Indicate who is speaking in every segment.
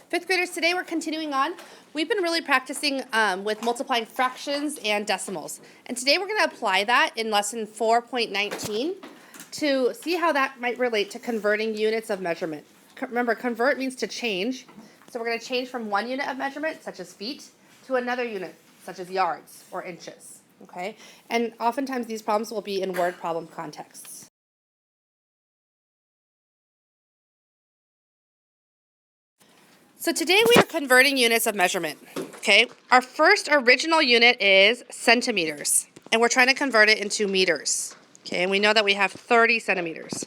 Speaker 1: Fifth graders, today we're continuing on. We've been really practicing with multiplying fractions and decimals. And today we're going to apply that in lesson 4.19 to see how that might relate to converting units of measurement. Remember, convert means to change. So we're going to change from one unit of measurement, such as feet, to another unit, such as yards or inches. Okay? And oftentimes these problems will be in word problem contexts. So today we are converting units of measurement, okay? Our first original unit is centimeters, and we're trying to convert it into meters, okay? And we know that we have 30 centimeters.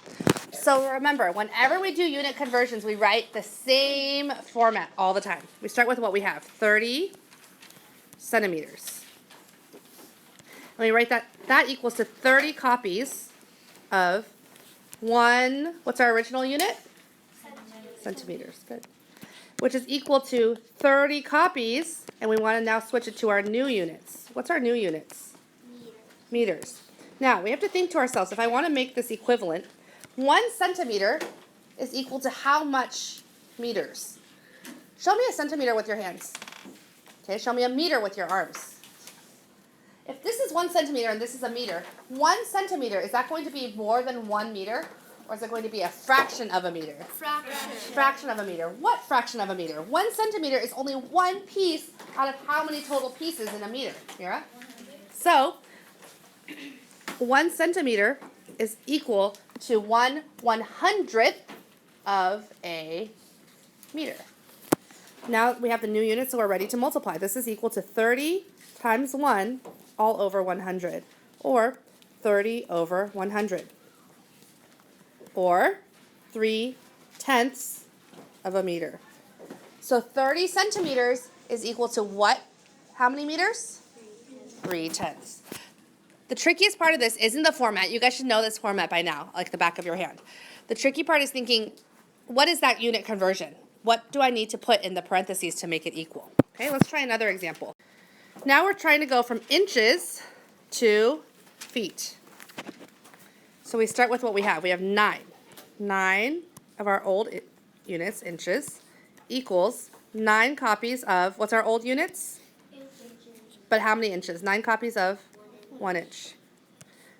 Speaker 1: So remember, whenever we do unit conversions, we write the same format all the time. We start with what we have, 30 centimeters. And we write that equals to 30 copies of what's our original unit? Centimeters, good. Which is equal to 30 copies, and we want to now switch it to our new units. What's our new units? Meters. Now, we have to think to ourselves, if I want to make this equivalent, 1 centimeter is equal to how much meters? Show me a centimeter with your hands. Okay, show me a meter with your arms. If this is 1 centimeter and this is a meter, 1 centimeter, is that going to be more than 1 meter? Or is it going to be a fraction of a meter? Fraction of a meter. What fraction of a meter? 1 centimeter is only one piece out of how many total pieces in a meter? Mira? So, 1 centimeter is equal to 1/100th of a meter. Now we have the new unit, so we're ready to multiply. This is equal to 30 times 1 all over 100, or 30 over 100. Or 3/10 of a meter. So 30 centimeters is equal to what? How many meters? 3/10. The trickiest part of this isn't the format. You guys should know this format by now, like the back of your hand. The tricky part is thinking, what is that unit conversion? What do I need to put in the parentheses to make it equal? Okay, let's try another example. Now we're trying to go from inches to feet. So we start with what we have. We have 9. 9 of our old units, inches, equals 9 copies of, what's our old units? Inches. But how many inches? 9 copies of 1 inch.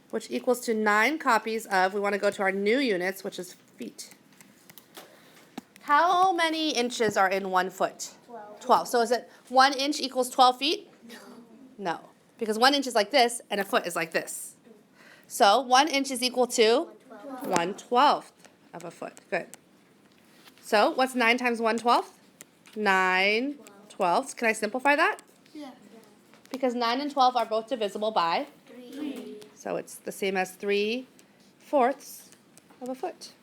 Speaker 1: Which equals to 9 copies of, we want to go to our new units, which is feet. How many inches are in 1 foot? 12. So is it 1 inch equals 12 feet? No. Because 1 inch is like this, and a foot is like this. So 1 inch is equal to 1/12 of a foot. Good. So what's 9 times 1/12? 9/12. Can I simplify that? Yeah. Because 9 and 12 are both divisible by 3. So it's the same as 3/4 of a foot.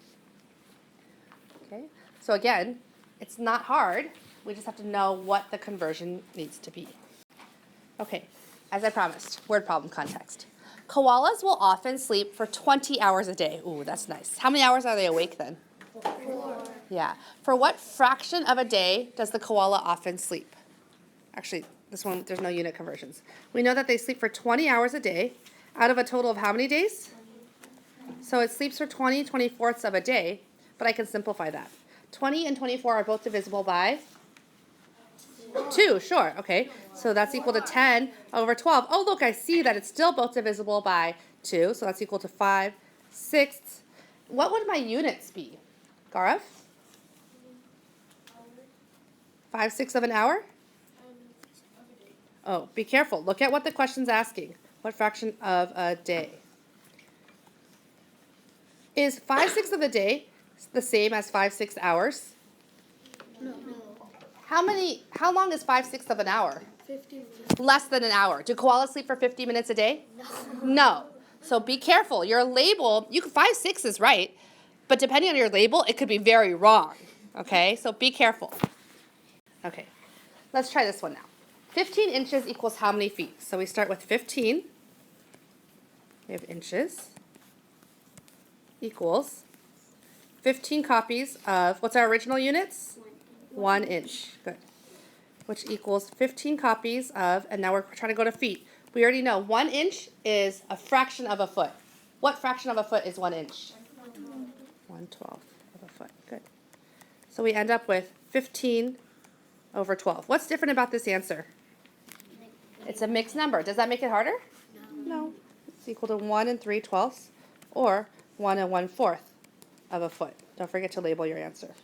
Speaker 1: Okay. So again, it's not hard. We just have to know what the conversion needs to be. Okay. As I promised, word problem context. Koalas will often sleep for 20 hours a day. Ooh, that's nice. How many hours are they awake then? 4. Yeah. For what fraction of a day does the koala often sleep? Actually, this one, there's no unit conversions. We know that they sleep for 20 hours a day out of a total of how many days? So it sleeps for 24ths of a day, but I can simplify that. 20 and 24 are both divisible by 2, sure, okay. So that's equal to 10 over 12. Oh, look, I see that it's still both divisible by 2, so that's equal to 5/6. What would my units be? Gaurav? 5/6 of an hour? Oh, be careful. Look at what the question's asking. What fraction of a day? Is 5/6 of the day the same as 5/6 hours? No. How long is 5/6 of an hour? 50 minutes. Less than an hour. Do koalas sleep for 50 minutes a day? No. So be careful. Your label, 5/6 is right, but depending on your label, it could be very wrong. Okay, so be careful. Okay, let's try this one now. 15 inches equals how many feet? So we start with 15. We have inches equals 15 copies of, what's our original units? 1 inch. Good. Which equals 15 copies of, and now we're trying to go to feet. We already know 1 inch is a fraction of a foot. What fraction of a foot is 1 inch? 1/12 of a foot. Good. So we end up with 15 over 12. What's different about this answer? It's a mixed number. Does that make it harder? No. It's equal to 1 3/12 or 1 1/4 of a foot. Don't forget to label your answer.